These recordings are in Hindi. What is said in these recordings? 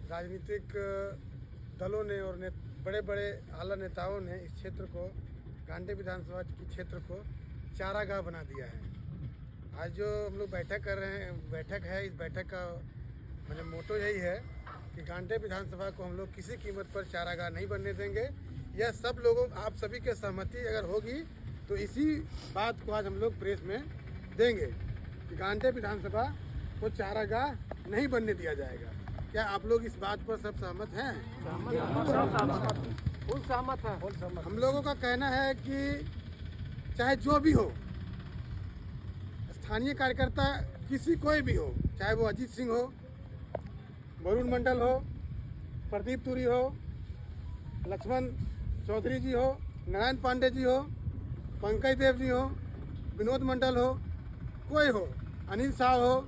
राजनीतिक दलों ने और बड़े बड़े आला नेताओं ने इस क्षेत्र को, गांधी विधानसभा के क्षेत्र को चारागाह बना दिया है। आज जो हम लोग बैठक कर रहे हैं, बैठक है, इस बैठक का मतलब मोटो यही है कि गांधी विधानसभा को हम लोग किसी कीमत पर चारागाह नहीं बनने देंगे। यह सब लोगों, आप सभी के सहमति अगर होगी तो इसी बात को आज हम लोग प्रेस में देंगे कि गांधी विधानसभा को चारागाह नहीं बनने दिया जाएगा। क्या आप लोग इस बात पर सब सहमत हैं? फुल सहमत है। हम लोगों का कहना है कि चाहे जो भी हो, स्थानीय कार्यकर्ता किसी कोई भी हो, चाहे वो अजीत सिंह हो, वरुण मंडल हो, प्रदीप तुरी हो, लक्ष्मण चौधरी जी हो, नारायण पांडे जी हो, पंकज देव जी हो, विनोद मंडल हो, कोई हो, अनिल शाह हो,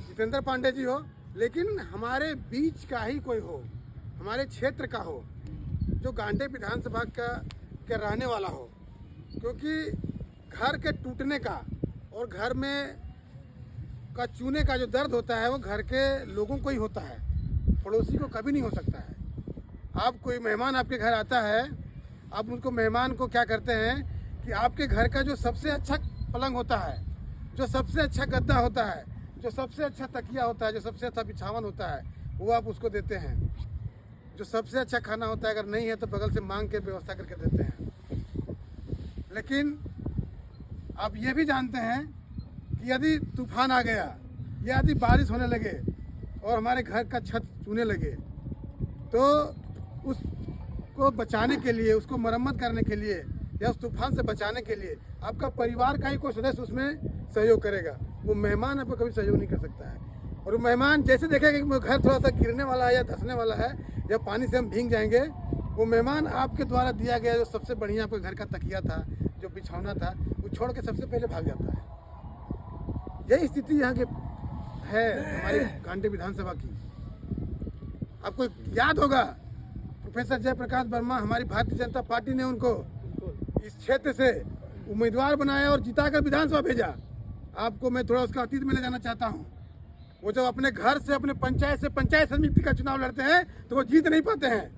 जितेंद्र पांडे जी हो, लेकिन हमारे बीच का ही कोई हो, हमारे क्षेत्र का हो, जो गांधी विधानसभा का रहने वाला हो। क्योंकि घर के टूटने का और घर में का चूने का जो दर्द होता है वो घर के लोगों को ही होता है, पड़ोसी को कभी नहीं हो सकता है। आप कोई मेहमान आपके घर आता है, आप उनको मेहमान को क्या करते हैं कि आपके घर का जो सबसे अच्छा पलंग होता है, जो सबसे अच्छा गद्दा होता है, जो सबसे अच्छा तकिया होता है, जो सबसे अच्छा बिछावन होता है, वो आप उसको देते हैं। जो सबसे अच्छा खाना होता है, अगर नहीं है तो बगल से मांग के व्यवस्था करके देते हैं। लेकिन आप ये भी जानते हैं कि यदि तूफान आ गया या यदि बारिश होने लगे और हमारे घर का छत चूने लगे तो उसको बचाने के लिए, उसको मरम्मत करने के लिए या उस तूफान से बचाने के लिए आपका परिवार का ही कोई सदस्य उसमें सहयोग करेगा। वो मेहमान आपको कभी सहयोग नहीं कर सकता है। और वो मेहमान जैसे देखेगा कि घर थोड़ा सा गिरने वाला है या धंसने वाला है या पानी से हम भीग जाएंगे, वो मेहमान आपके द्वारा दिया गया जो सबसे बढ़िया आपके घर का तकिया था, जो बिछौना था, वो छोड़ के सबसे पहले भाग जाता है। यही स्थिति यहाँ की है हमारी गांधी विधानसभा की। आपको याद होगा प्रोफेसर जयप्रकाश वर्मा, हमारी भारतीय जनता पार्टी ने उनको इस क्षेत्र से उम्मीदवार बनाया और जिताकर विधानसभा भेजा। आपको मैं थोड़ा उसका अतीत में ले जाना चाहता हूँ। वो जब अपने घर से, अपने पंचायत से पंचायत समिति का चुनाव लड़ते हैं तो वो जीत नहीं पाते हैं,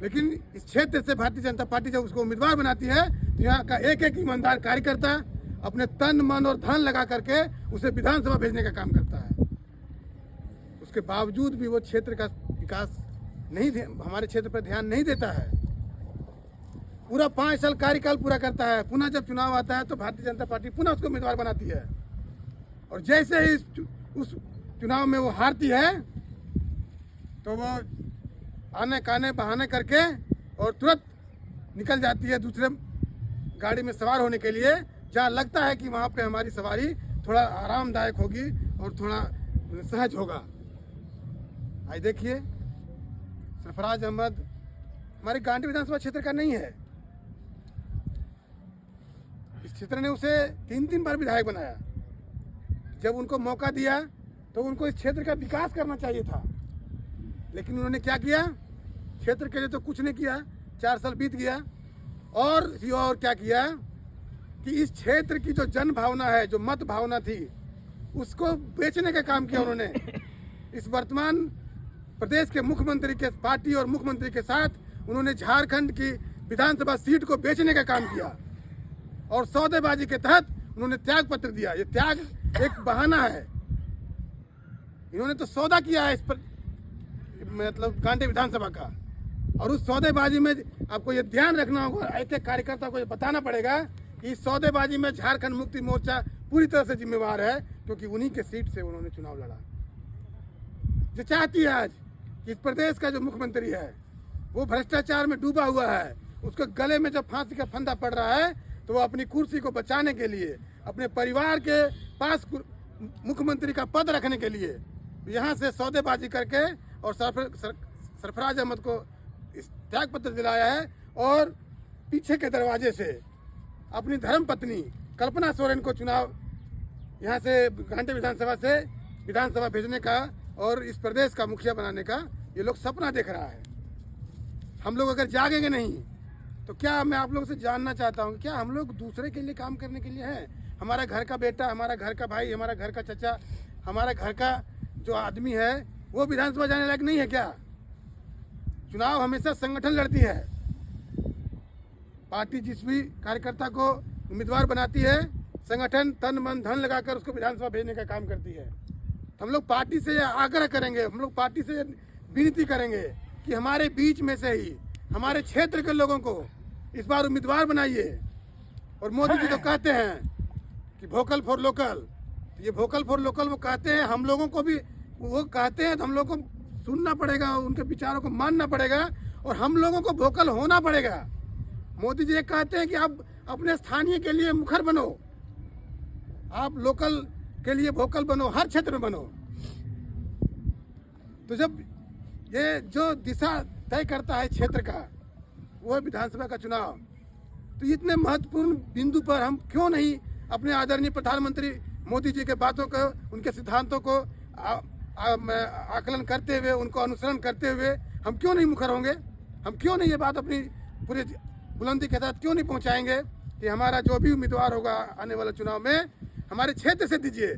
लेकिन इस क्षेत्र से भारतीय जनता पार्टी जब उसको उम्मीदवार बनाती है तो यहाँ का एक एक ईमानदार कार्यकर्ता अपने तन मन और धन लगा करके उसे विधानसभा भेजने का काम करता है। उसके बावजूद भी वो क्षेत्र का विकास नहीं, हमारे क्षेत्र पर ध्यान नहीं देता है। पूरा 5 साल कार्यकाल पूरा करता है, पुनः जब चुनाव आता है तो भारतीय जनता पार्टी पुनः उसको उम्मीदवार बनाती है। और जैसे ही उस चुनाव में वो हारती है तो वो आने काने बहाने करके और तुरंत निकल जाती है दूसरे गाड़ी में सवार होने के लिए, जहाँ लगता है कि वहाँ पे हमारी सवारी थोड़ा आरामदायक होगी और थोड़ा सहज होगा। आज देखिए, सरफराज अहमद हमारे गांधी विधानसभा क्षेत्र का नहीं है। इस क्षेत्र ने उसे 3 बार विधायक बनाया। जब उनको मौका दिया तो उनको इस क्षेत्र का विकास करना चाहिए था, लेकिन उन्होंने क्या किया? क्षेत्र के लिए तो कुछ नहीं किया। 4 साल बीत गया और क्या किया कि इस क्षेत्र की जो जन भावना है, जो मत भावना थी, उसको बेचने का काम किया उन्होंने। इस वर्तमान प्रदेश के मुख्यमंत्री के पार्टी और मुख्यमंत्री के साथ उन्होंने झारखंड की विधानसभा सीट को बेचने का काम किया और सौदेबाजी के तहत उन्होंने त्याग पत्र दिया। ये त्याग एक बहाना है। इन्होंने तो सौदा किया है इस पर, मतलब गांधी विधानसभा का। और उस सौदेबाजी में आपको ये ध्यान रखना होगा, एक एक कार्यकर्ता को ये बताना पड़ेगा कि इस सौदेबाजी में झारखंड मुक्ति मोर्चा पूरी तरह से जिम्मेवार है, क्योंकि उन्हीं के सीट से उन्होंने चुनाव लड़ा। जो चाहती है आज कि इस प्रदेश का जो मुख्यमंत्री है वो भ्रष्टाचार में डूबा हुआ है, उसके गले में जब फांसी का फंदा पड़ रहा है तो वो अपनी कुर्सी को बचाने के लिए, अपने परिवार के पास मुख्यमंत्री का पद रखने के लिए यहाँ से सौदेबाजी करके और सरफराज अहमद को इस त्याग पत्र दिलाया है और पीछे के दरवाजे से अपनी धर्मपत्नी कल्पना सोरेन को चुनाव यहाँ से गांधी विधानसभा से विधानसभा भेजने का और इस प्रदेश का मुखिया बनाने का ये लोग सपना देख रहा है। हम लोग अगर जागेंगे नहीं तो क्या, मैं आप लोगों से जानना चाहता हूँ, क्या हम लोग दूसरे के लिए काम करने के लिए हैं? हमारा घर का बेटा, हमारा घर का भाई, हमारा घर का चचा, हमारा घर का जो आदमी है वो विधानसभा जाने लायक नहीं है क्या? चुनाव हमेशा संगठन लड़ती है। पार्टी जिस भी कार्यकर्ता को उम्मीदवार बनाती है, संगठन तन मन धन लगाकर उसको विधानसभा भेजने का काम करती है। तो हम लोग पार्टी से आग्रह करेंगे, हम लोग पार्टी से विनती करेंगे कि हमारे बीच में से ही हमारे क्षेत्र के लोगों को इस बार उम्मीदवार बनाइए। और मोदी जी तो कहते हैं कि वोकल फॉर लोकल, ये वोकल फॉर लोकल वो कहते हैं, हम लोगों को भी वो कहते हैं, तो हम लोगों को सुनना पड़ेगा, उनके विचारों को मानना पड़ेगा और हम लोगों को वोकल होना पड़ेगा। मोदी जी कहते हैं कि आप अपने स्थानीय के लिए मुखर बनो, आप लोकल के लिए वोकल बनो, हर क्षेत्र में बनो। तो जब ये जो दिशा तय करता है क्षेत्र का, वो है विधानसभा का चुनाव, तो इतने महत्वपूर्ण बिंदु पर हम क्यों नहीं अपने आदरणीय प्रधानमंत्री मोदी जी के बातों को, उनके सिद्धांतों को आकलन करते हुए, उनको अनुसरण करते हुए हम क्यों नहीं मुखर होंगे? हम क्यों नहीं ये बात अपनी पूरे बुलंदी के साथ क्यों नहीं पहुंचाएंगे कि हमारा जो भी उम्मीदवार होगा आने वाले चुनाव में हमारे क्षेत्र से दीजिए।